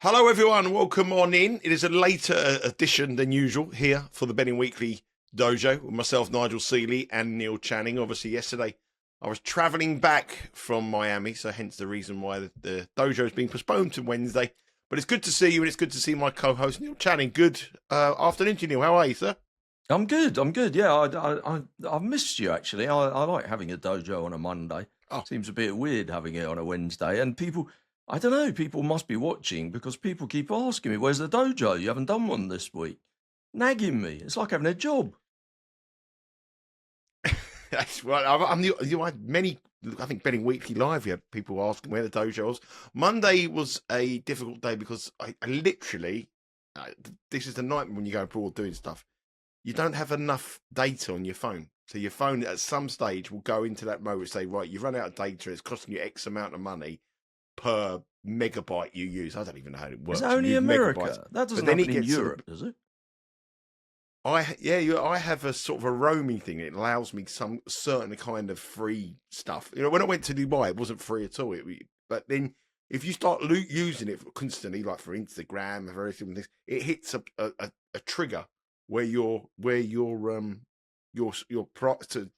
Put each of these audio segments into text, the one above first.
Hello everyone, welcome on in. It is a later edition than usual here for the Betting Weekly Dojo with myself, Nigel Seeley, and Neil Channing. Obviously yesterday I was travelling back from Miami, so hence the reason why the dojo is being postponed to Wednesday. But it's good to see you, and it's good to see my co-host Neil Channing. Good afternoon to you, Neil. How are you, sir? I'm good. Yeah, I've missed you, actually. I like having a dojo on a Monday. Oh. Seems a bit weird having it on a Wednesday. And people, I don't know, people must be watching because people keep asking me, where's the dojo? You haven't done one this week. Nagging me. It's like having a job. That's right. I think Betting Weekly Live, you had people asking where the dojo was. Monday was a difficult day because I literally, this is the nightmare when you go abroad doing stuff. You don't have enough data on your phone. So your phone at some stage will go into that mode and say, right, you've run out of data. It's costing you X amount of money per megabyte you use. I don't even know how it works. Is it only America? Megabytes. That doesn't happen in Europe, does it? I have a sort of a roaming thing. It allows me some certain kind of free stuff. You know, when I went to Dubai, it wasn't free at all. But then if you start using it constantly, like for Instagram, for everything, it hits a trigger where your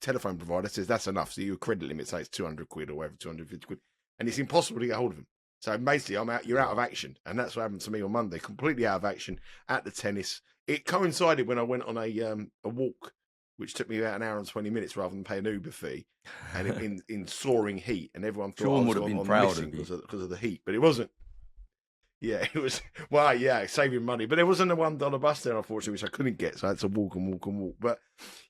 telephone provider says that's enough. So your credit limit, say it's 200 quid or whatever, 250 quid, and it's impossible to get hold of them. So basically, you're out of action, and that's what happened to me on Monday. Completely out of action at the tennis. It coincided when I went on a walk, which took me about an hour and 20 minutes rather than pay an Uber fee, and in soaring heat, and everyone thought Sean I was would have been proud of you because of the heat, but it wasn't. Yeah, it was, well, yeah, saving money. But there wasn't a $1 bus there, unfortunately, which I couldn't get. So I had to walk. But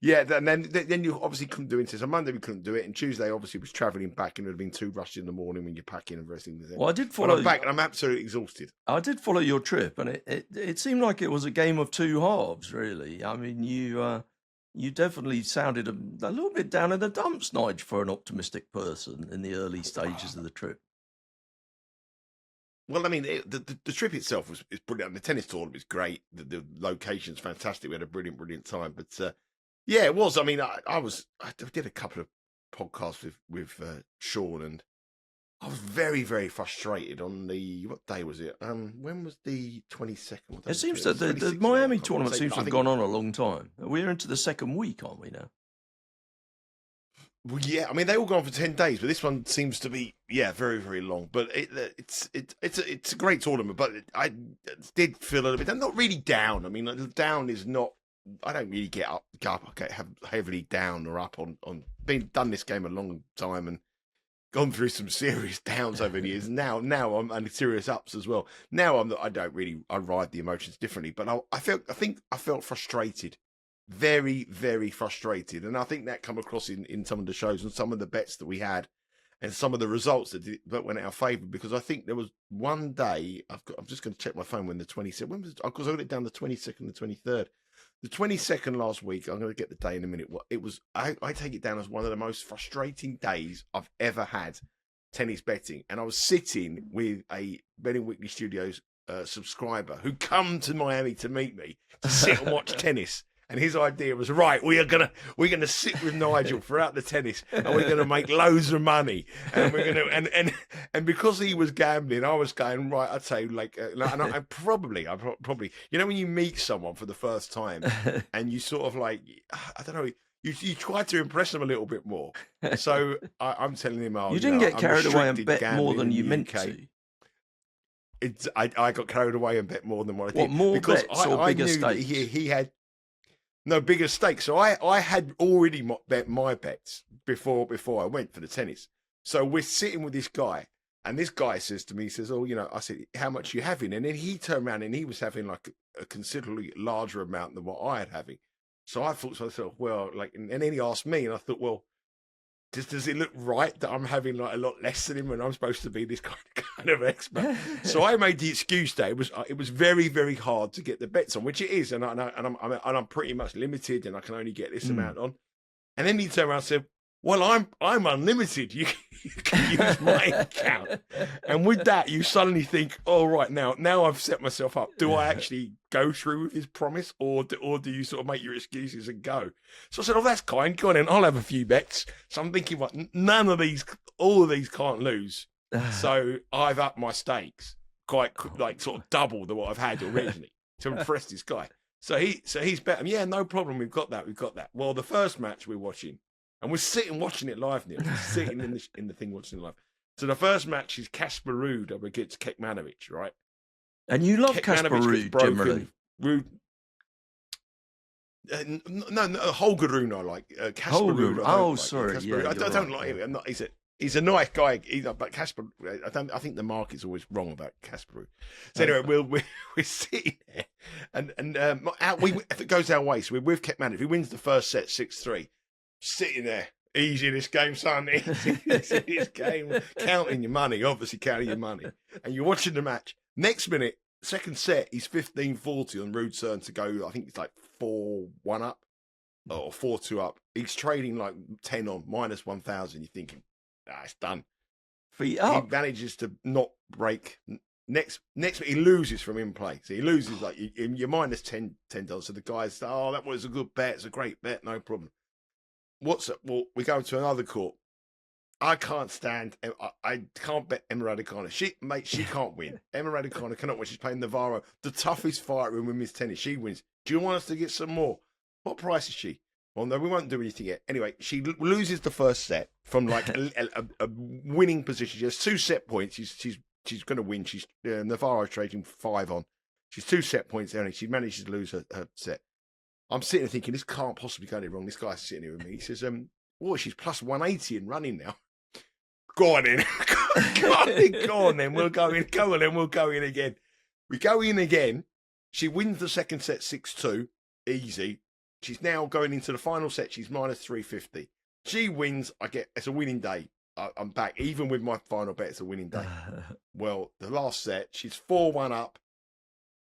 yeah, and then you obviously couldn't do it. So Monday we couldn't do it. And Tuesday, obviously, was travelling back and it would have been too rushed in the morning when you're packing and everything. Well, I did follow. But I'm back and I'm absolutely exhausted. I did follow your trip, and it seemed like it was a game of two halves, really. I mean, you definitely sounded a little bit down in the dumps, Nigel, for an optimistic person in the early stages of the trip. Well, I mean, the trip itself is brilliant. The tennis tournament is great. The location's fantastic. We had a brilliant time. But yeah, it was. I mean, I did a couple of podcasts with Sean, and I was very, very frustrated on what day was it? When was the 22nd? It seems that the Miami tournament seems to have gone on a long time. We're into the second week, aren't we now? Well, yeah, I mean they all go on for 10 days, but this one seems to be very, very long. But it's a great tournament. But I did feel a little bit. I'm not really down. I mean, down is not. I don't really get heavily down or up on being done this game a long time and gone through some serious downs over the years. Now I'm and serious ups as well. Now I ride the emotions differently. But I think I felt frustrated. Very, very frustrated. And I think that come across in some of the shows and some of the bets that we had and some of the results that went in our favour, because I think there was one day, I'm just going to check my phone when the 22nd, because I got it down the 22nd, the 23rd. The 22nd last week, I'm going to get the day in a minute. It was, I take it down as one of the most frustrating days I've ever had tennis betting. And I was sitting with a Betting Weekly Studios subscriber who come to Miami to meet me to sit and watch tennis. And his idea was, right, we're gonna sit with Nigel throughout the tennis, and we're gonna make loads of money, and we're gonna and because he was gambling, I was going, right. I'd say and I probably, you know, when you meet someone for the first time, and you sort of I don't know, you try to impress them a little bit more. So I'm telling him, you didn't get carried away and bet more than you meant to. I got carried away and bet more than what I did. What, more because bets or bigger stakes? He had. No, bigger stakes. So I had already bet my bets before I went for the tennis. So we're sitting with this guy, and this guy says to me, he says, "Oh, you know," I said, "How much are you having?" And then he turned around and he was having like a considerably larger amount than what I had having. So I thought to myself, well, and then he asked me, and I thought, well, does it look right that I'm having like a lot less than him when I'm supposed to be this kind of expert? So I made the excuse that it was very, very hard to get the bets on, which it is, and I'm pretty much limited, and I can only get this amount on. And then he turned around and said, "Well, I'm unlimited. You can use my account." And with that, you suddenly think, "Oh, right, now I've set myself up. Do I actually go through with his promise, or do you sort of make your excuses and go?" So I said, "Oh, that's kind. Go on then. I'll have a few bets." So I'm thinking, all of these can't lose. So I've upped my stakes. quite like sort of double than what I've had originally to impress this guy. So he's bet. Yeah, no problem. We've got that. Well, the first match we're watching, and we're sitting watching it live, Neil. We're sitting in the thing watching it live. So the first match is Kasper Ruud up against Kekmanovic, right? And you love Kasper Ruud generally. Ruud. No, Holger Rune I like. Kasper Ruud. Sorry. I don't like him. I'm not. He's a nice guy. But Kasper, I think the market's always wrong about Kasper Ruud. So anyway, we're sitting there, and if it goes our way, so we're with Kekmanovic. If he wins the first set 6-3, sitting there. Easy this game, son. Easy this game. Counting your money, obviously counting your money. And you're watching the match. Next minute, second set, he's 15-40 on Ruud's turn to go. I think it's like 4-1 up or 4-2 up. He's trading like 10 on, minus 1,000. You're thinking, it's done. Feet up. He manages to not break. Next he loses from in play. So he loses like you're minus $10. So the guy's, that was a good bet. It's a great bet. No problem. What's it? Well, we go to another court. I can't stand. I can't bet Emma Raducanu. She can't win. Emma Raducanu cannot win. She's playing Navarro, the toughest fighter in women's tennis. She wins. Do you want us to get some more? What price is she? Well, no, we won't do anything yet. Anyway, she loses the first set from like a winning position. She has 2 set points. She's going to win. She's Navarro's trading 5 on. She's 2 set points only. She manages to lose her set. I'm sitting there thinking, this can't possibly go any wrong. This guy's sitting here with me. He says, she's plus 180 in running now. Go on in. Go on then. We'll go in. Go on then. We'll go in again. We go in again. She wins the second set 6-2. Easy. She's now going into the final set. She's minus 350. She wins. It's a winning day. I'm back. Even with my final bet, it's a winning day. Well, the last set, she's 4-1 up.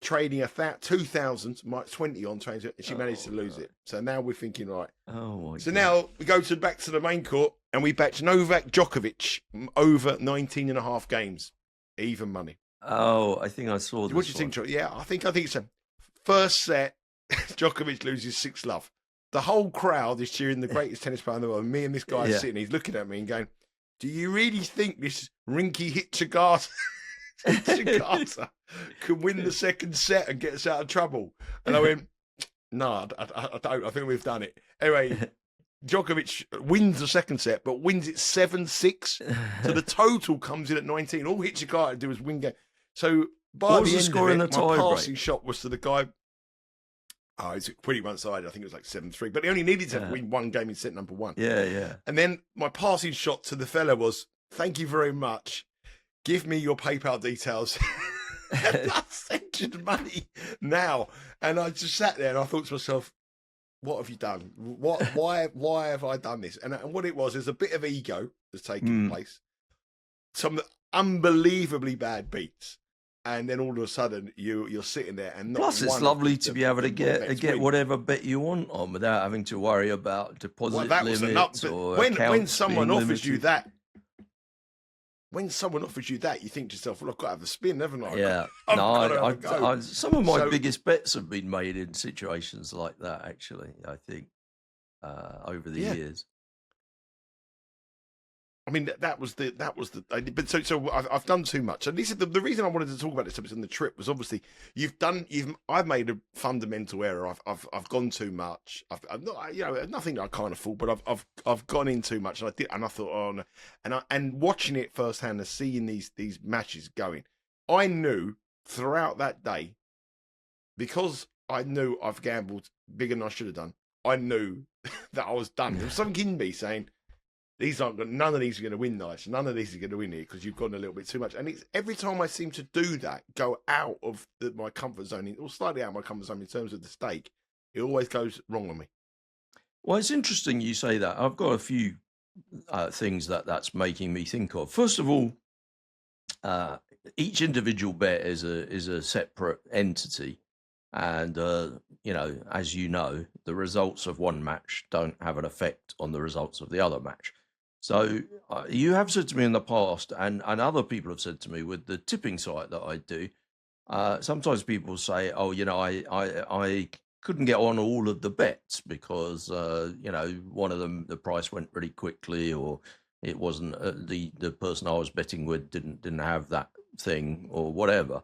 Trading 2,000, 20 on trades, and she managed to lose it. So now we're thinking, right. Oh my God. Now we go back to the main court and we bet Novak Djokovic over 19.5 games, even money. Oh, I think I saw this. What do you think, Troy? Yeah, I think it's a first set. Djokovic loses 6-love. The whole crowd is cheering the greatest tennis player in the world. Me and this guy are sitting. He's looking at me and going, "Do you really think this Rinky Hitchagata?" Could win the second set and get us out of trouble. And I went, no, I don't. I think we've done it. Anyway, Djokovic wins the second set, but wins it 7-6. So the total comes in at 19. All Hitchagata do is win game. So by the end of it, my passing shot was to the guy. It's pretty one-sided. I think it was like 7-3. But he only needed to win one game in set number 1. Yeah. And then my passing shot to the fella was, thank you very much. Give me your PayPal details. I'll send you the money now. And I just sat there and I thought to myself, what have you done? Why have I done this? And what it was is a bit of ego that's taking place. Some unbelievably bad beats. And then all of a sudden you're sitting there and not plus it's lovely to be able to get whatever bet you want on without having to worry about deposit limits or when someone offers you that. When someone offers you that, you think to yourself, well, I've got to have a spin, haven't I? Yeah. No, some of my biggest bets have been made in situations like that, actually, I think, over the years. I mean, that was the. But so I've done too much, and this is the reason I wanted to talk about this on the trip was obviously I've made a fundamental error. I've gone too much. I've not, nothing that I can't afford, but I've gone in too much, and I thought, oh no, and watching it firsthand and seeing these matches going, I knew throughout that day, because I knew I've gambled bigger than I should have done. I knew that I was done. There was something in me saying, none of these are going to win nice. None of these are going to win here because you've gone a little bit too much. And it's every time I seem to do that, go out of my comfort zone, or slightly out of my comfort zone in terms of the stake, it always goes wrong on me. Well, it's interesting you say that. I've got a few things that's making me think of. First of all, each individual bet is a separate entity. And, as you know, the results of one match don't have an effect on the results of the other match. So you have said to me in the past, and other people have said to me with the tipping site that I do, sometimes people say, oh, I couldn't get on all of the bets because, one of them, the price went really quickly, or it wasn't the person I was betting with didn't have that thing or whatever.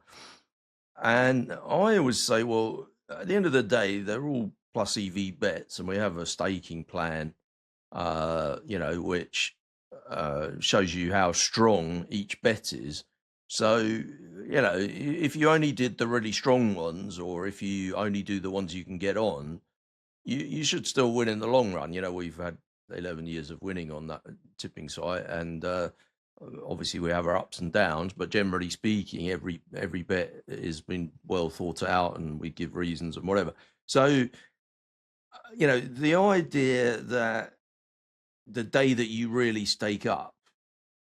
And I always say, well, at the end of the day, they're all plus EV bets, and we have a staking plan, which shows you how strong each bet is. So, if you only did the really strong ones, or if you only do the ones you can get on, you should still win in the long run. We've had 11 years of winning on that tipping site, and obviously we have our ups and downs, but generally speaking, every bet has been well thought out, and we give reasons and whatever. So, the idea that the day that you really stake up,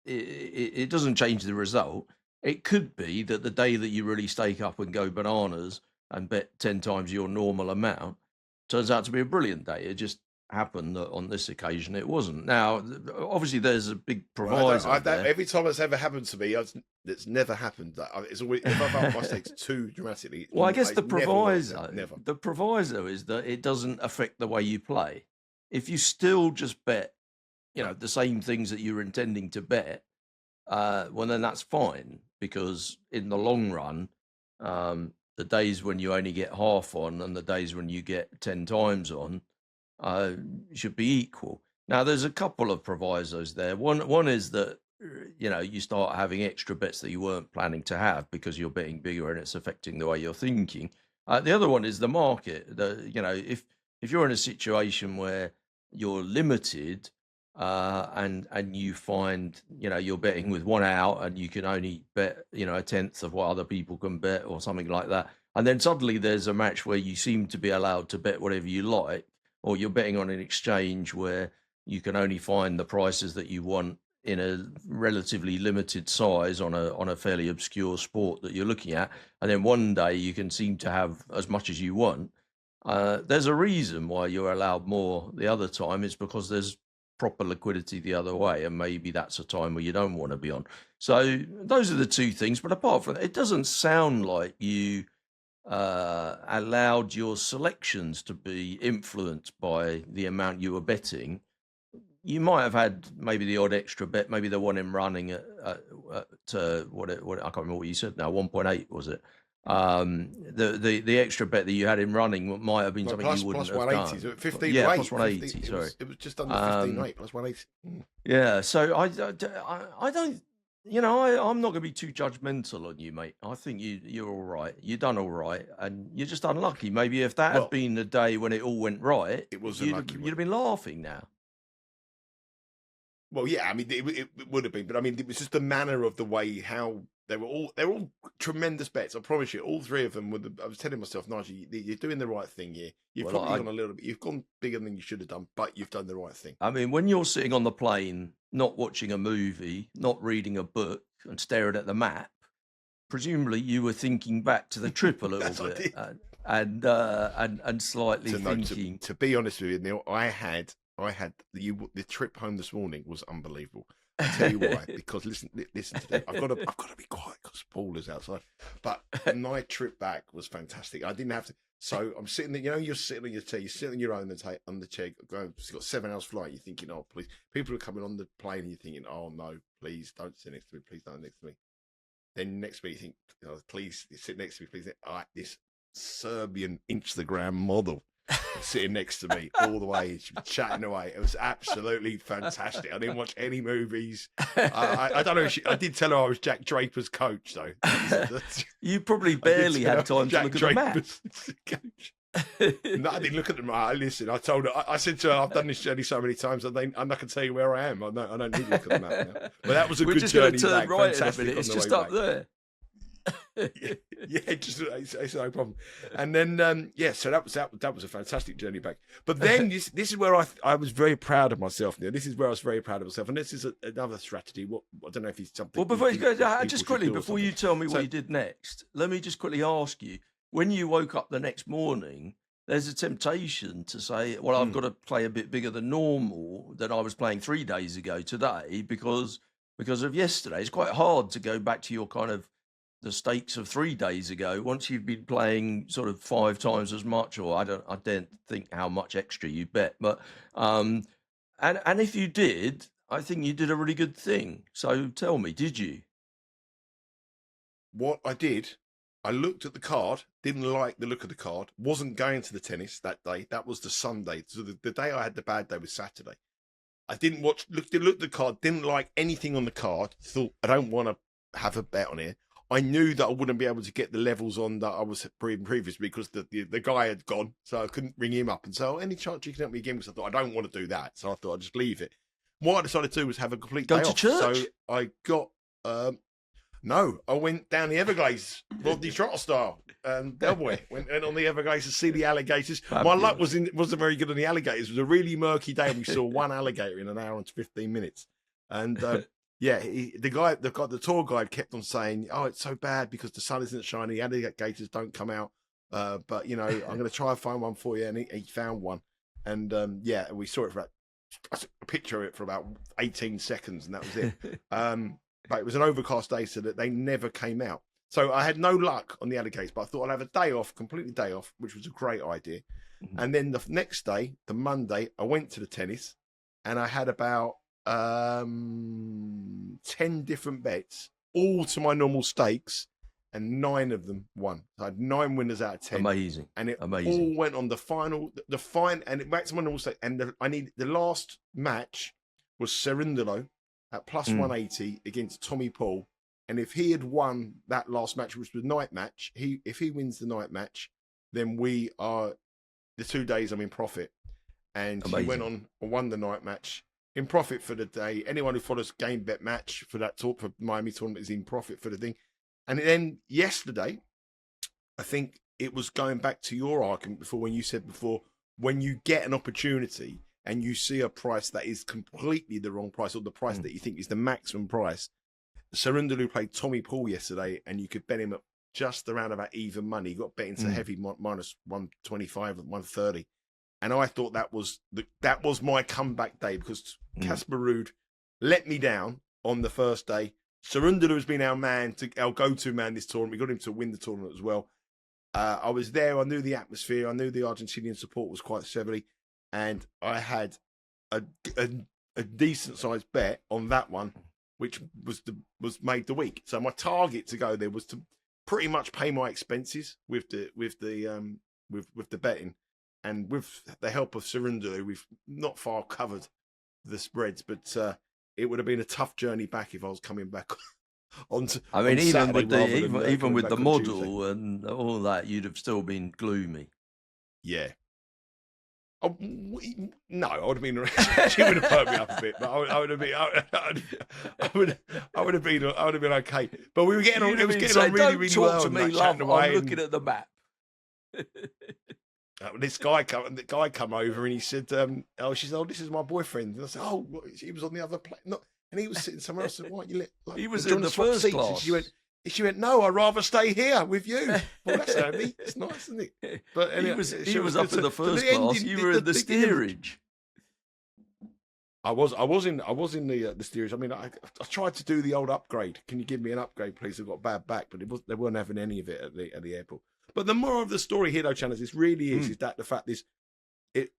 it doesn't change the result. It could be that the day that you really stake up and go bananas and bet 10 times your normal amount turns out to be a brilliant day. It just happened that on this occasion it wasn't. Now, obviously, there's a big proviso there. Every time that's ever happened to me, it's never happened. It's always, if I've upped my stakes too dramatically. Well, I guess the proviso, never. The proviso is that it doesn't affect the way you play. If you still just bet, the same things that you're intending to bet, well, then that's fine, because in the long run, the days when you only get half on and the days when you get 10 times on should be equal. Now, there's a couple of provisos there. One is that, you start having extra bets that you weren't planning to have because you're betting bigger and it's affecting the way you're thinking. The other one is the market. If you're in a situation where you're limited, and you find, you're betting with one out and you can only bet, a tenth of what other people can bet or something like that. And then suddenly there's a match where you seem to be allowed to bet whatever you like, or you're betting on an exchange where you can only find the prices that you want in a relatively limited size on a fairly obscure sport that you're looking at. And then one day you can seem to have as much as you want. There's a reason why you're allowed more the other time. It's because there's proper liquidity the other way, and maybe that's a time where you don't want to be on. So those are the two things. But apart from that, it doesn't sound like you allowed your selections to be influenced by the amount you were betting. You might have had maybe the odd extra bet, maybe the one in running at what I can't remember what you said now, 1.8 was it? The extra bet that you had in running might have been something you wouldn't have done. 15 yeah, rate, plus 180. Sorry, it was just under 15 rate, plus 180. Yeah, so I don't. I'm not going to be too judgmental on you, mate. I think you're all right. You've done all right, and you're just unlucky. Maybe if that had been the day when it all went right, it was you'd have been laughing now. Well, yeah, I mean, it would have been, but I mean, it was just the manner of the way how they're all tremendous bets. I promise you, all three of them were. I was telling myself, Nigel, you're doing the right thing here. You've probably gone a little bit. You've gone bigger than you should have done, but you've done the right thing. I mean, when you're sitting on the plane, not watching a movie, not reading a book, and staring at the map, presumably you were thinking back to the trip a little bit, and slightly thinking. To be honest with you, Neil, I had the trip home this morning was unbelievable. I'll tell you why. Because listen to this. I've got to be quiet because Paul is outside. But my trip back was fantastic. I didn't have to. So I'm sitting there. You're sitting on your chair. You're sitting on your own on the chair. You've got 7 hours flight. You're thinking, oh please. People are coming on the plane. And you're thinking, oh no, please don't sit next to me. Please don't next to me. Then next week you think, please sit next to me. Please. All right, this Serbian Instagram model sitting next to me all the way, chatting away. It was absolutely fantastic. I didn't watch any movies. I don't know. I did tell her I was Jack Draper's coach, though. You probably barely had time to look at the map. No, I didn't look at the map. Listen, I told her. I said to her, I've done this journey so many times. I can tell you where I am. I don't need to look at the map now. But that was a good journey back. Right fantastic. It's just up there. Yeah, just it's no problem. And then so that was a fantastic journey back. But then this is where I was very proud of myself. Now this is where I was very proud of myself, and this is another strategy. What I don't know if it's something. Well, before you go, just quickly before you tell me what you did next, let me just quickly ask you: when you woke up the next morning, there's a temptation to say, "Well, I've got to play a bit bigger than normal than I was playing 3 days ago today because of yesterday." It's quite hard to go back to your kind of the stakes of 3 days ago once you've been playing sort of 5 times as much, or I don't think how much extra you bet, but and if you did, I think you did a really good thing. So tell me, did you? what I did, I looked at the card, didn't like the look of the card, wasn't going to the tennis that day. That was the Sunday. So the day I had the bad day was Saturday. I didn't looked at the card, didn't like anything on the card, thought, I don't want to have a bet on here. I knew that I wouldn't be able to get the levels on that I was previously because the guy had gone, so I couldn't ring him up and say, oh, any chance you can help me again? Because I thought, I don't want to do that. So I thought I'd just leave it. What I decided to do was have a complete day Go to off. church? So I got, no, I went down the Everglades, Rodney Trotter style. Delboy went on the Everglades to see the alligators. Fabulous. My luck wasn't very good on the alligators. It was a really murky day, and we saw one alligator in an hour and 15 minutes. And yeah, the tour guide kept on saying, "Oh, it's so bad because the sun isn't shining. The alligators don't come out. But you know, I'm going to try and find one for you." And he found one, and yeah, we saw it for a picture of it for about 18 seconds, and that was it. But it was an overcast day, so that they never came out. So I had no luck on the alligators, but I thought I'd have a day off, completely day off, which was a great idea. Mm-hmm. And then the next day, the Monday, I went to the tennis, and I had about 10 different bets, all to my normal stakes, and 9 of them won. So I had 9 winners out of 10. Amazing. And it Amazing. all went on the final, and it back to my normal stake. And the last match was Cerundolo at plus 180 against Tommy Paul. And if he had won that last match, which was the night match, if he wins the night match, then we are the 2 days I'm in profit. And Amazing. He went on and won the night match in profit for the day. Anyone who follows game bet match for that talk for Miami tournament is in profit for the thing. And then yesterday, I think it was going back to your argument before when you said before, when you get an opportunity and you see a price that is completely the wrong price or the price that you think is the maximum price. Cerundolo played Tommy Paul yesterday, and you could bet him at just around about even money. You got bet into heavy minus 125 and 130, and I thought that was my comeback day because Casper Ruud let me down on the first day. Cerundolo has been our go-to man this tournament. We got him to win the tournament as well. I was there. I knew the atmosphere. I knew the Argentinian support was quite heavily, and I had a decent-sized bet on that one, which was made the week. So my target to go there was to pretty much pay my expenses with the betting, and with the help of Cerundolo, we've not far covered the spreads, but it would have been a tough journey back if I was coming back onto. I mean, even with with the model Tuesday. And all that, you'd have still been gloomy. Yeah. Oh, no, I would have been. She would have perked me up a bit, but I would have been. I would have been okay. But we were getting on. It was getting on really, really well. Talk to me, love. I'm looking at the map. This guy come over and he said, "Oh, she said, oh, this is my boyfriend." And I said, "Oh, he was on the other plane." No, and he was sitting somewhere else. I said, "Why don't you let?" Like, he was in the first class. She went, "No, I'd rather stay here with you." Well, that's handy. It's nice, isn't it? But anyway, he was up in the first class. You were in the steerage. I was in the steerage. I mean, I tried to do the old upgrade. Can you give me an upgrade, please? I've got bad back, but they weren't having any of it at the airport. But the moral of the story here, though, Channels, is that the fact is,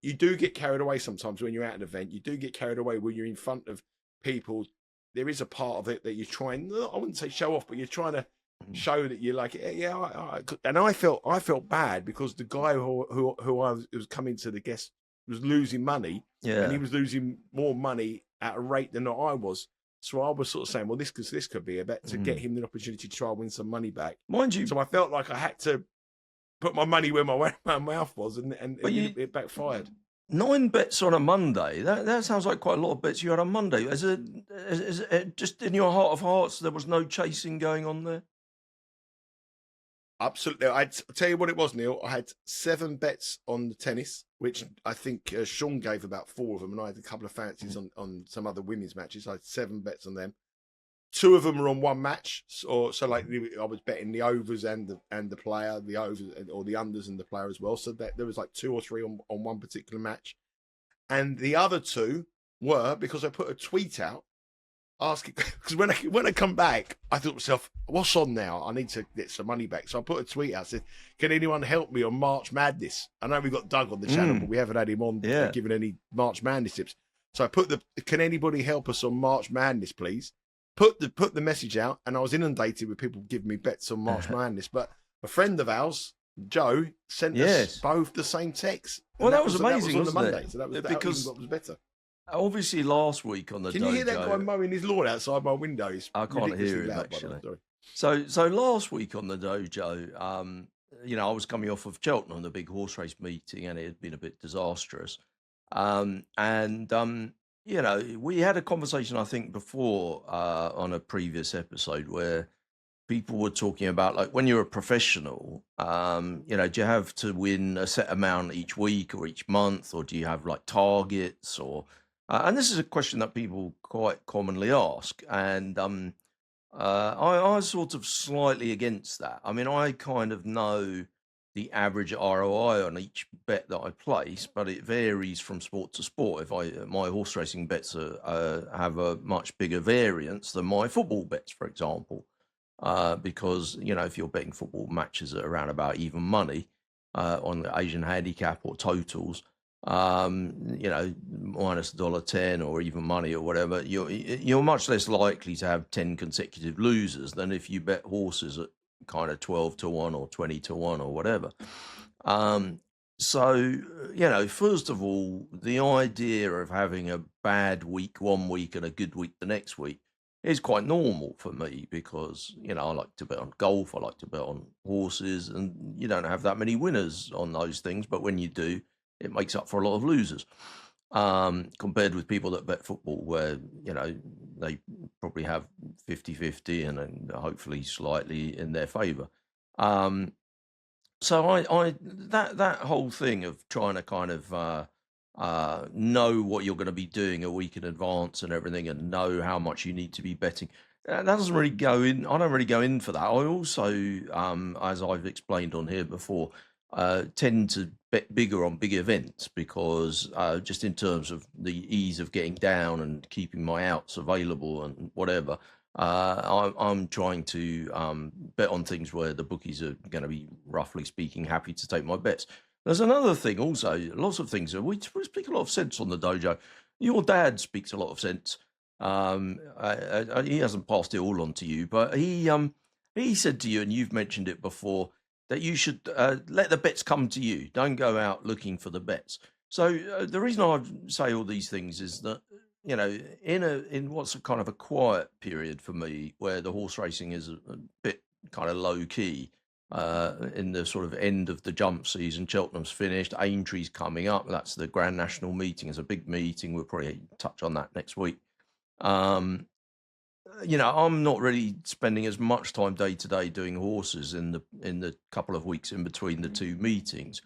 you do get carried away sometimes when you're at an event. You do get carried away when you're in front of people. There is a part of it that you're trying, I wouldn't say show off, but you're trying to show that you're like, yeah. And I felt bad because the guy who was coming to the guest was losing money, and he was losing more money at a rate than I was. So I was sort of saying, well, this could be a bet to get him the opportunity to try and win some money back. Mind you. So I felt like I had to put my money where my mouth was, and it backfired. 9 bets on a Monday. That sounds like quite a lot of bets you had on Monday. Is it just in your heart of hearts there was no chasing going on there? Absolutely. I'll tell you what it was, Neil. I had 7 bets on the tennis, which I think Sean gave about 4 of them, and I had a couple of fancies on some other women's matches. I had 7 bets on them. 2 of them were on one match, so like I was betting the overs and the player, the overs or the unders and the player as well. So that there was like 2 or 3 on one particular match, and the other 2 were because I put a tweet out asking, because when I come back, I thought to myself, what's on now? I need to get some money back. So I put a tweet out, said, can anyone help me on March Madness? I know we got Doug on the channel, but we haven't had him on giving any March Madness tips. So I put can anybody help us on March Madness, please? put the message out, and I was inundated with people giving me bets on March Madness. But a friend of ours, Joe, sent us Yes. both the same text. And Well, that was amazing, on the wasn't Monday, it? so that was Because what was better. obviously last week on the Can dojo, you hear that guy mowing his lawn outside my window? He's I can't hear him loud, actually. Sorry. So last week on the dojo, you know, I was coming off of Cheltenham, the big horse race meeting, and it had been a bit disastrous. You know, we had a conversation, I think, before on a previous episode where people were talking about, like, when you're a professional, you know, do you have to win a set amount each week or each month, or do you have like targets? Or and this is a question that people quite commonly ask, and I was sort of slightly against that. I mean, I kind of know the average ROI on each bet that I place, but it varies from sport to sport. My horse racing bets have a much bigger variance than my football bets, for example, because, you know, if you're betting football matches at around about even money on the Asian handicap or totals, you know, minus $1.10 or even money or whatever, you're much less likely to have 10 consecutive losers than if you bet horses at kind of 12 to 1 or 20 to 1 or whatever. So, you know, first of all, the idea of having a bad week one week and a good week the next week is quite normal for me, because, you know, I like to bet on golf, I like to bet on horses, and you don't have that many winners on those things, but when you do, it makes up for a lot of losers, compared with people that bet football, where, you know, they probably have 50-50 and then hopefully slightly in their favor. So that whole thing of trying to kind of know what you're going to be doing a week in advance and everything, and know how much you need to be betting, that doesn't really go in. I don't really go in for that. I also, as I've explained on here before, tend to bet bigger on big events, because just in terms of the ease of getting down and keeping my outs available and whatever, I'm trying to bet on things where the bookies are going to be, roughly speaking, happy to take my bets. There's another thing also, lots of things. We speak a lot of sense on the dojo. Your dad speaks a lot of sense. He hasn't passed it all on to you, but he said to you, and you've mentioned it before, that you should let the bets come to you. Don't go out looking for the bets. So the reason I say all these things is that, you know, in what's a kind of a quiet period for me, where the horse racing is a bit kind of low key, in the sort of end of the jump season, Cheltenham's finished, Aintree's coming up. That's the Grand National meeting. It's a big meeting. We'll probably touch on that next week. You know, I'm not really spending as much time day to day doing horses in the couple of weeks in between the two meetings.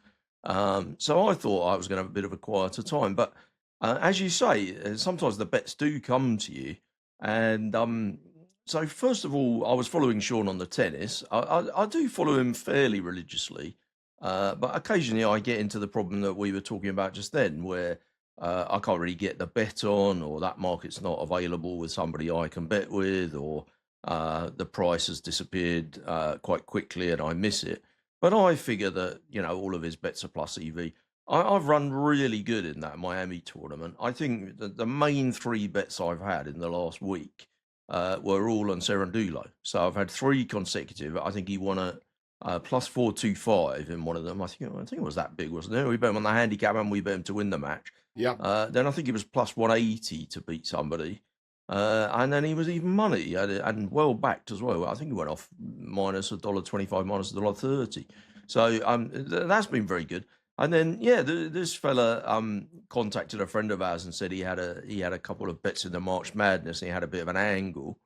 So I thought I was going to have a bit of a quieter time. But as you say, sometimes the bets do come to you. And so first of all, I was following Sean on the tennis. I do follow him fairly religiously, but occasionally I get into the problem that we were talking about just then, where I can't really get the bet on, or that market's not available with somebody I can bet with, or the price has disappeared quite quickly and I miss it. But I figure that, you know, all of his bets are plus EV. I've run really good in that Miami tournament. I think the main three bets I've had in the last week were all on Serendulo. So I've had three consecutive. I think he won a plus 425 in one of them. I think it was that big, wasn't it? We bet him on the handicap and we bet him to win the match. Yeah. Then I think it was plus 180 to beat somebody. And then he was even money and well backed as well. I think he went off minus $1.25, minus $1.30. So that's been very good. And then, yeah, this fella contacted a friend of ours and said he had a couple of bets in the March Madness. And he had a bit of an angle.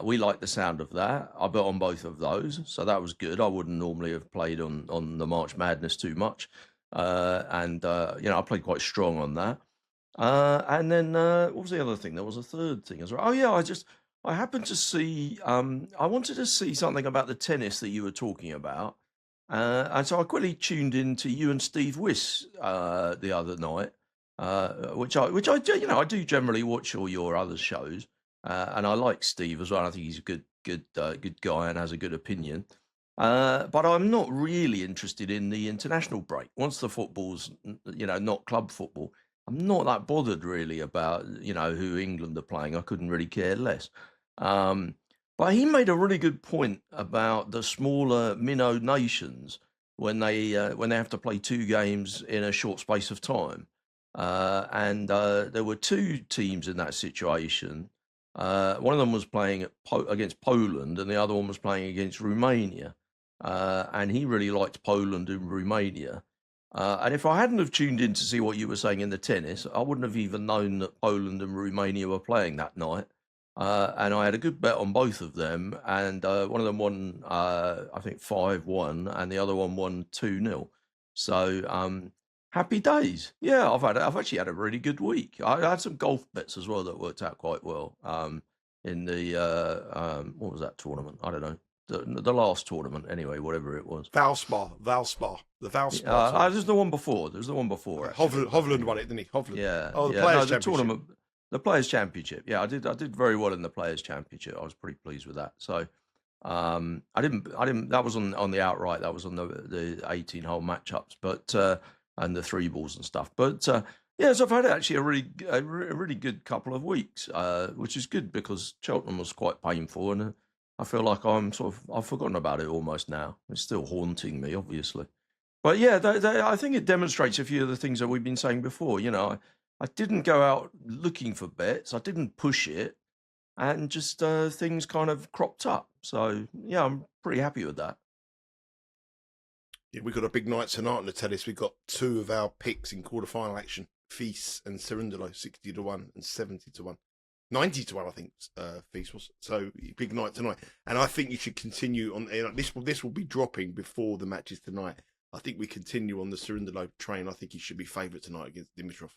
We liked the sound of that. I bet on both of those, so that was good. I wouldn't normally have played on the March Madness too much, and you know, I played quite strong on that. And then what was the other thing? There was a third thing as well. Oh yeah, I happened to see. I wanted to see something about the tennis that you were talking about, and so I quickly tuned in to you and Steve Wiss the other night, which I do, you know, I do generally watch all your other shows. And I like Steve as well. I think he's a good guy and has a good opinion. But I'm not really interested in the international break. Once the football's, you know, not club football, I'm not that bothered really about, you know, who England are playing. I couldn't really care less. But he made a really good point about the smaller minnow nations when they have to play two games in a short space of time. And there were two teams in that situation. One of them was playing against Poland, and the other one was playing against Romania. And he really liked Poland and Romania. And if I hadn't have tuned in to see what you were saying in the tennis, I wouldn't have even known that Poland and Romania were playing that night. And I had a good bet on both of them, and one of them won, I think 5-1, and the other one won 2-0. So happy days. Yeah, I've actually had a really good week. I had some golf bets as well that worked out quite well. In the what was that tournament? I don't know. The last tournament, anyway, whatever it was. Valspar, the Valspar. There's the one before. There's the one before. Hovland won it, didn't he? Hovland. Yeah. Oh, the yeah, Players' the Championship. tournament, the Players' Championship. Yeah, I did very well in the Players' Championship. I was pretty pleased with that. So, I didn't. That was on the outright. That was on the 18-hole matchups, but and the three balls and stuff. But yeah, so I've had actually a really good couple of weeks, which is good because Cheltenham was quite painful, and I feel like I've forgotten about it almost now. It's still haunting me, obviously. But yeah, I think it demonstrates a few of the things that we've been saying before. You know, I didn't go out looking for bets. I didn't push it, and just things kind of cropped up. So yeah, I'm pretty happy with that. Yeah, we've got a big night tonight on the tennis. We've got two of our picks in quarterfinal action: Feast and Cerundolo, 60-1 and 70-1. 90-1, I think, Feast was. So big night tonight, and I think you should continue on. This will be dropping before the matches tonight. I think we continue on the Cerundolo train. I think he should be favourite tonight against Dimitrov.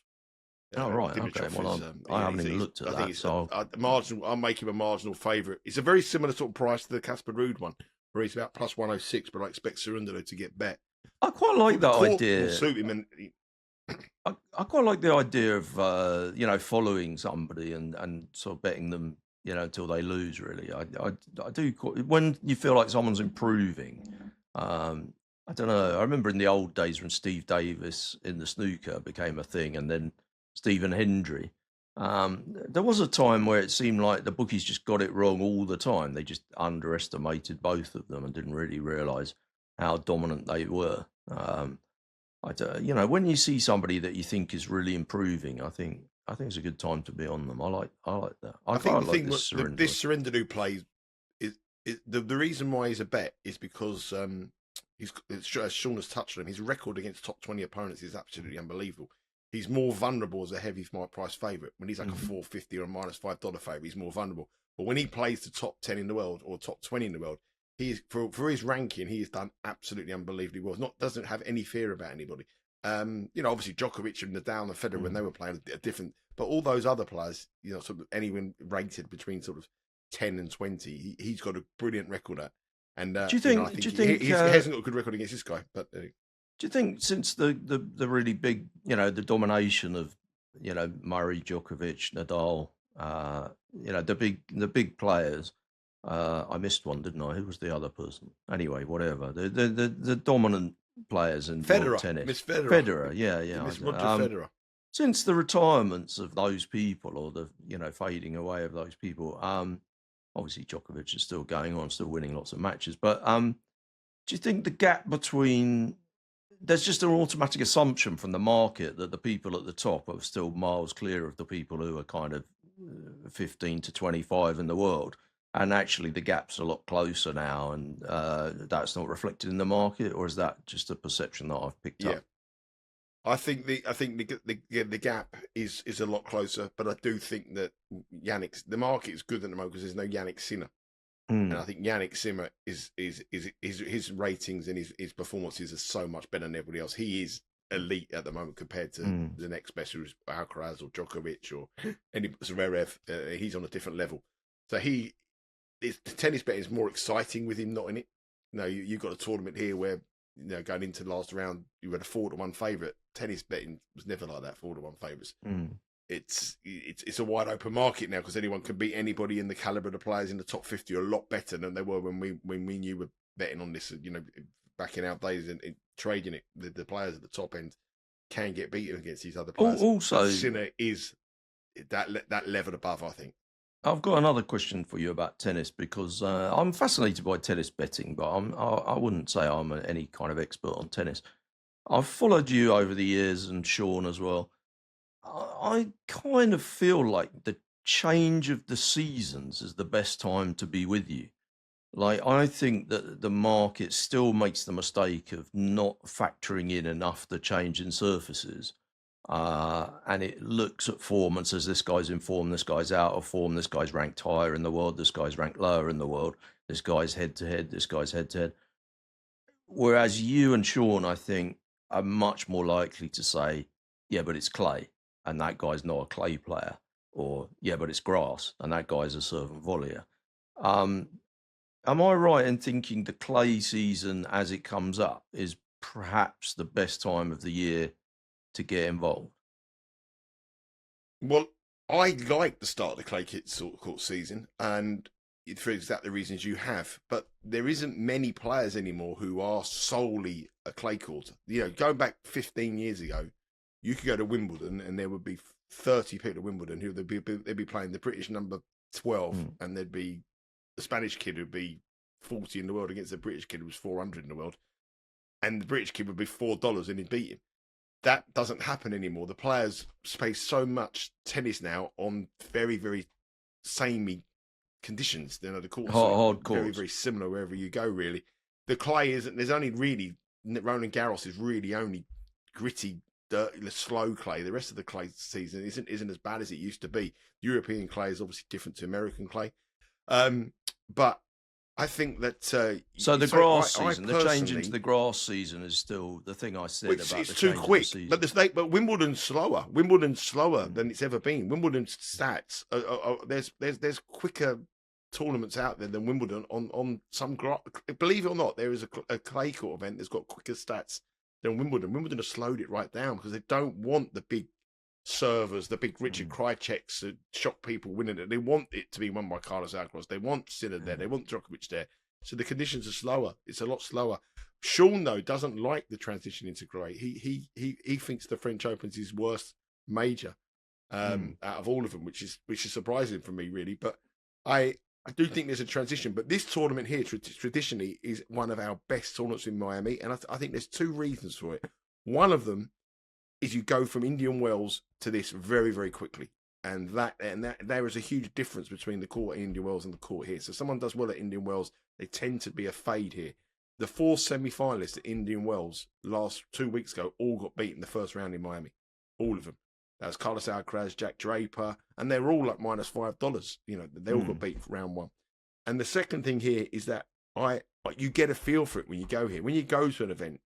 Oh right, Dimitrov okay. Well, I haven't even looked at that. So marginal. I'll make him a marginal favourite. It's a very similar sort of price to the Casper Ruud one, where he's about plus 106. But I expect Cerundolo to get bet. I quite like that idea. Will suit him and. I quite like the idea of following somebody and sort of betting them until they lose. Really, I do when you feel like someone's improving. I don't know. I remember in the old days when Steve Davis in the snooker became a thing, and then Stephen Hendry. There was a time where it seemed like the bookies just got it wrong all the time. They just underestimated both of them and didn't really realise how dominant they were. When you see somebody that you think is really improving, I think it's a good time to be on them. I like that. I think this Cerundolo plays is the reason why he's a bet is because as Sean has touched on him, his record against top 20 opponents is absolutely unbelievable. He's more vulnerable as a heavy price favourite. When he's like a $4.50 or a -$5 favourite, he's more vulnerable. But when he plays the top 10 in the world or top 20 in the world, he's for his ranking, he has done absolutely unbelievably well. Doesn't have any fear about anybody. Obviously Djokovic and Nadal and Federer when they were playing are different, but all those other players, sort of anyone rated between sort of 10 and 20, he's got a brilliant record at. And do you think he hasn't got a good record against this guy? But do you think since the really big, the domination of Murray, Djokovic, Nadal, the big players. I missed one, didn't I? Who was the other person? Anyway, whatever. The dominant players in Federer, tennis. Miss Federer. Federer, yeah. Miss Roger Federer. Since the retirements of those people, or the fading away of those people, obviously Djokovic is still going on, still winning lots of matches. But do you think the gap between there's just an automatic assumption from the market that the people at the top are still miles clear of the people who are kind of 15 to 25 in the world? And actually, the gap's a lot closer now, and that's not reflected in the market, or is that just a perception that I've picked up? I think the gap is a lot closer, but I do think that the market is good at the moment because there's no Yannick Sinner, and I think Yannick Sinner is his ratings and his performances are so much better than everybody else. He is elite at the moment compared to the next best, who's Alcaraz or Djokovic or any Zverev. He's on a different level, so the tennis betting is more exciting with him not in it. You've got a tournament here where going into the last round you had a 4-1 favourite. Tennis betting was never like that. 4-1 favourites. It's a wide open market now because anyone can beat anybody, in the calibre of the players in the top 50 are a lot better than they were when we knew we were betting on this. Back in our days and trading it, the players at the top end can get beaten against these other players. Also, Sinner is that level above, I think. I've got another question for you about tennis because I'm fascinated by tennis betting, but I wouldn't say I'm any kind of expert on tennis. I've followed you over the years and Sean as well. I kind of feel like the change of the seasons is the best time to be with you. Like, I think that the market still makes the mistake of not factoring in enough the change in surfaces. And it looks at form and says, this guy's in form, this guy's out of form, this guy's ranked higher in the world, this guy's ranked lower in the world, this guy's head to head, this guy's head to head. Whereas you and Sean, I think, are much more likely to say, yeah, but it's clay, and that guy's not a clay player. Or, yeah, but it's grass, and that guy's a servant volleyer. Am I right in thinking the clay season as it comes up is perhaps the best time of the year to get involved? Well, I like the start of the clay court season, and for exactly the reasons you have. But there isn't many players anymore who are solely a clay court. You know, going back 15 years ago, you could go to Wimbledon and there would be 30 people at Wimbledon who they'd be playing the British number 12, and there'd be the Spanish kid who'd be 40 in the world against the British kid who was 400 in the world, and the British kid would be $4 and he'd beat him. That doesn't happen anymore. The players play so much tennis now on very, very samey conditions. You know, the courts are very, very similar wherever you go, really. The clay isn't, there's only really, Roland Garros is really only gritty, dirty, slow clay. The rest of the clay season isn't as bad as it used to be. European clay is obviously different to American clay. But I think that so the grass season, the change into the grass season is still the thing I said about it's the too quick. But Wimbledon's slower. Wimbledon's slower than it's ever been. Wimbledon's stats there's quicker tournaments out there than Wimbledon on some. Believe it or not, there is a clay court event that's got quicker stats than Wimbledon. Wimbledon has slowed it right down because they don't want the big servers, the big Richard Krajiceks to shock people winning it. They want it to be won by Carlos Alcaraz. They want Sinner there. They want Djokovic there. So the conditions are slower. It's a lot slower. Sean, though, doesn't like the transition into clay. He thinks the French Open's his worst major out of all of them, which is surprising for me, really. But I do think there's a transition. But this tournament here, traditionally, is one of our best tournaments in Miami, and I think there's two reasons for it. One of them is you go from Indian Wells to this very, very quickly. And there is a huge difference between the court at Indian Wells and the court here. So someone does well at Indian Wells, they tend to be a fade here. The four semi-finalists at Indian Wells last 2 weeks ago all got beat in the first round in Miami. All of them. That was Carlos Alcaraz, Jack Draper, and they were all like -$5. You know, they all got beat for round one. And the second thing here is that you get a feel for it when you go here. When you go to an event,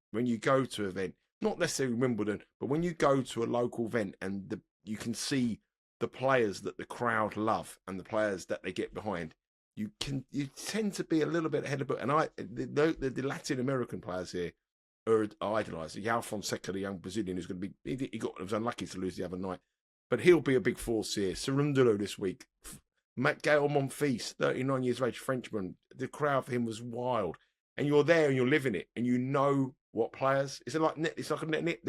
not necessarily Wimbledon, but when you go to a local event and you can see the players that the crowd love and the players that they get behind, you tend to be a little bit ahead of it. And the Latin American players here are idolised. João Fonseca, the young Brazilian, who's going to be, he was unlucky to lose the other night, but he'll be a big force here. Cerundolo this week. Gael Monfils, 39 years of age, Frenchman. The crowd for him was wild. And you're there and you're living it, and you know what players. The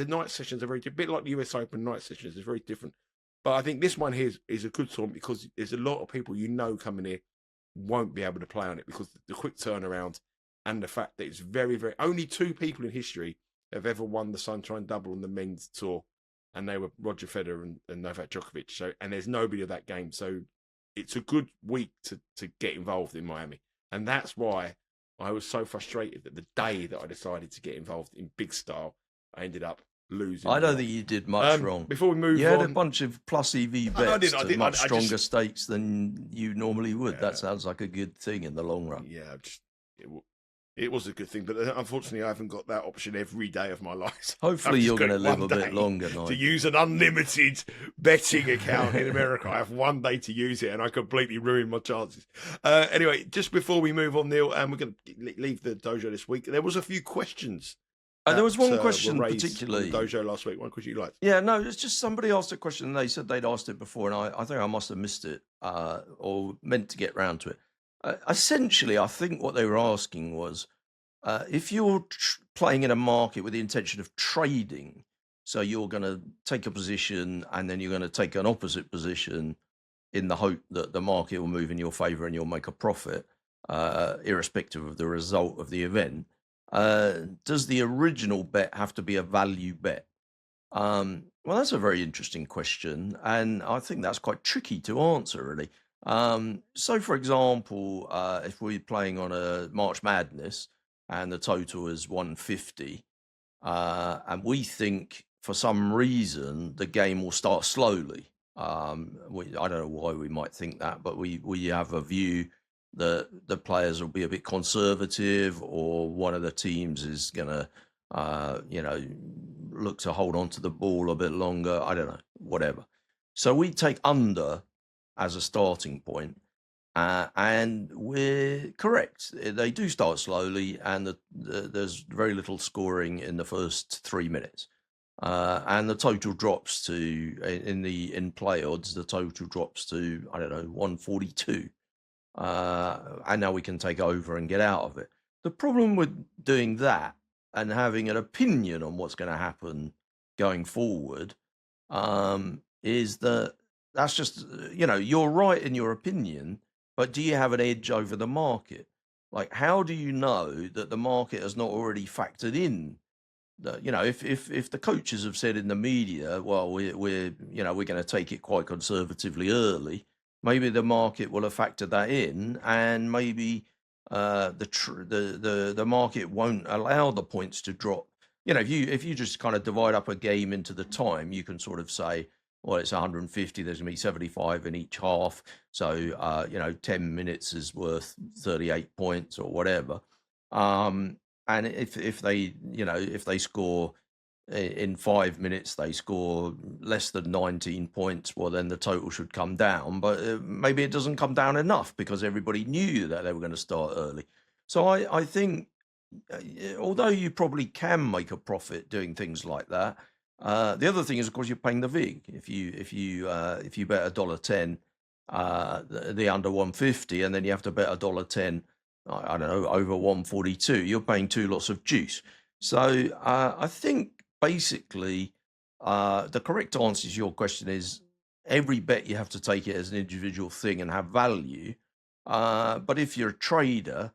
night sessions are a bit like the US Open night sessions. It's very different. But I think this one here is a good tournament because there's a lot of people coming here won't be able to play on it because the quick turnaround and the fact that it's very, very... Only two people in history have ever won the Sunshine Double on the men's tour, and they were Roger Federer and Novak Djokovic. So, and there's nobody of that game. So it's a good week to get involved in Miami. And that's why I was so frustrated that the day that I decided to get involved in big style, I ended up losing. I don't think you did much wrong. Before we move on, you had a bunch of plus EV bets to much stronger stakes than you normally would. Yeah. That sounds like a good thing in the long run. Yeah, it was a good thing, but unfortunately, I haven't got that option every day of my life. Hopefully, you're going to live a bit longer, Nigel. To use an unlimited betting account in America, I have one day to use it, and I completely ruined my chances. Anyway, just before we move on, Neil, and we're going to leave the dojo this week. There was a few questions. There was one question particularly. Dojo last week. One question you liked? Yeah, no, it's just somebody asked a question, and they said they'd asked it before, and I think I must have missed it or meant to get round to it. Essentially, I think what they were asking was, if you're playing in a market with the intention of trading, so you're going to take a position and then you're going to take an opposite position in the hope that the market will move in your favor and you'll make a profit, irrespective of the result of the event. Does the original bet have to be a value bet? Well, that's a very interesting question, and I think that's quite tricky to answer, really. So, for example, if we're playing on a March Madness and the total is 150, and we think for some reason the game will start slowly. I don't know why we might think that, but we have a view that the players will be a bit conservative, or one of the teams is going to, look to hold on to the ball a bit longer. I don't know, whatever. So we take under as a starting point, and we're correct. They do start slowly, and there's very little scoring in the first 3 minutes. And the total drops to, in play odds, the total drops to, I don't know, 142. And now we can take over and get out of it. The problem with doing that and having an opinion on what's going to happen going forward, is that that's just, you're right in your opinion, but do you have an edge over the market? Like, how do you know that the market has not already factored in that, if the coaches have said in the media, well, we're going to take it quite conservatively early, maybe the market will have factored that in, and maybe the market won't allow the points to drop. If you just kind of divide up a game into the time, you can sort of say, well, it's 150. There's going to be 75 in each half, so 10 minutes is worth 38 points or whatever. And if they score in 5 minutes, they score less than 19 points, well, then the total should come down. But maybe it doesn't come down enough because everybody knew that they were going to start early. So I think, although you probably can make a profit doing things like that, the other thing is, of course, you're paying the vig. If you bet $1.10, the under 150, and then you have to bet $1.10, I don't know, over 142, you're paying two lots of juice. So I think basically the correct answer to your question is every bet you have to take it as an individual thing and have value. But if you're a trader,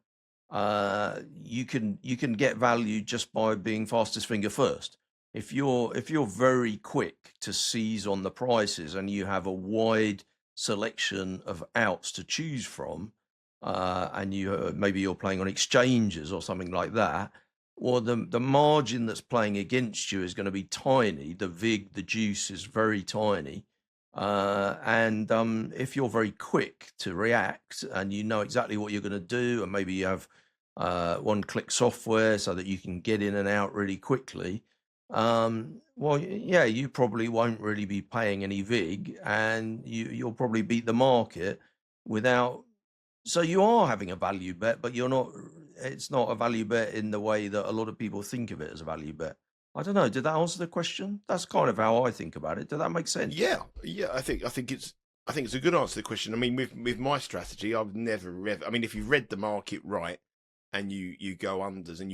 you can get value just by being fastest finger first. If you're very quick to seize on the prices and you have a wide selection of outs to choose from, and maybe you're playing on exchanges or something like that, well, the margin that's playing against you is going to be tiny. The vig, the juice is very tiny. And if you're very quick to react and you know exactly what you're going to do, and maybe you have one-click software so that you can get in and out really quickly, well, yeah, you probably won't really be paying any vig, and you'll probably beat the market without. So you are having a value bet, but it's not a value bet in the way that a lot of people think of it as a value bet. I don't know. Did that answer the question? That's kind of how I think about it. Does that make sense? Yeah. I think it's a good answer to the question. I mean, with my strategy, I've never. I mean, if you read the market right and you go unders and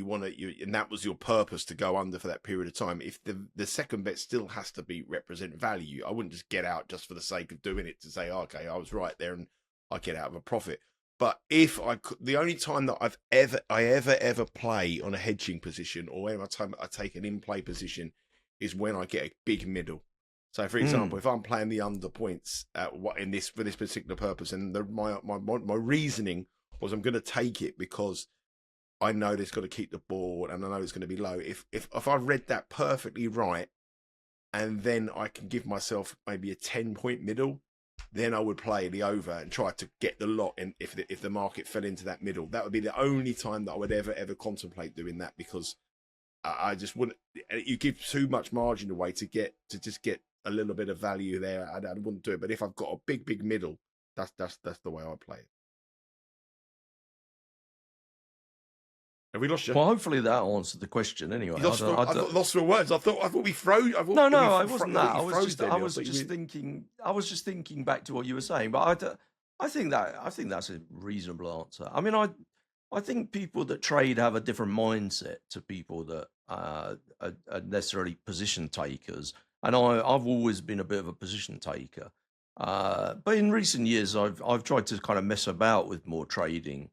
and that was your purpose to go under for that period of time, if the second bet still has to represent value, I wouldn't just get out just for the sake of doing it to say, okay, I was right there and I get out of a profit. But if I could, the only time that I ever play on a hedging position, or every time I take an in-play position, is when I get a big middle. So, for example, if I'm playing the under points for this particular purpose, and my reasoning was I'm going to take it because I know it's got to keep the ball, and I know it's going to be low. If I read that perfectly right, and then I can give myself maybe a 10-point middle, then I would play the over and try to get the lot. And if the market fell into that middle, that would be the only time that I would ever contemplate doing that, because I just wouldn't. You give too much margin away to just get a little bit of value there. I wouldn't do it. But if I've got a big middle, that's the way I play it. Have we lost you? Well, hopefully that answered the question. Anyway, I lost for words. I thought we froze. No, I wasn't that. I was just thinking back to what you were saying. But I think that's a reasonable answer. I mean, I think people that trade have a different mindset to people that are necessarily position takers. And I've always been a bit of a position taker. But in recent years, I've tried to kind of mess about with more trading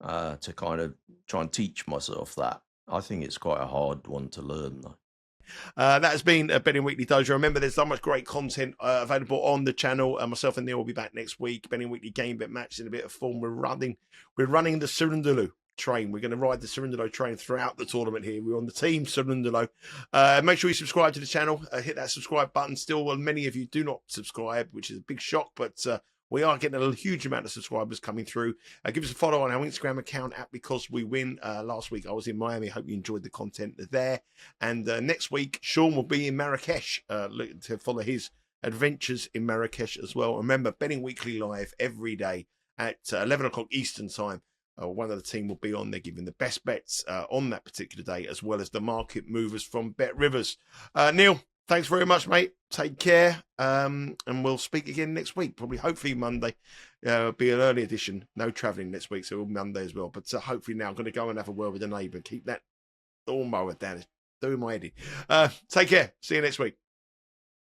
to kind of try and teach myself that. I think it's quite a hard one to learn, though. That has been a Betting Weekly Dojo. Remember, there's so much great content available on the channel. Myself and Neil will be back next week. Betting Weekly Game Bet Match in a bit of form. We're running the Surundalu train. We're going to ride the Surundalu train throughout the tournament here. We're on the team Surundalu. Make sure you subscribe to the channel. Hit that subscribe button. Still, many of you do not subscribe, which is a big shock, but we are getting a huge amount of subscribers coming through. Give us a follow on our Instagram account at Because We Win. Last week I was in Miami. Hope you enjoyed the content there. And next week, Sean will be in Marrakesh to follow his adventures in Marrakesh as well. Remember, Betting Weekly live every day at 11 o'clock Eastern time. One of the team will be on there giving the best bets on that particular day, as well as the market movers from Bet Rivers. Neil, thanks very much, mate. Take care, and we'll speak again next week. Probably, hopefully Monday. Be an early edition. No travelling next week, so Monday as well. But hopefully now I'm going to go and have a word with the neighbour and keep that lawnmower down. It's doing my head in. Take care. See you next week.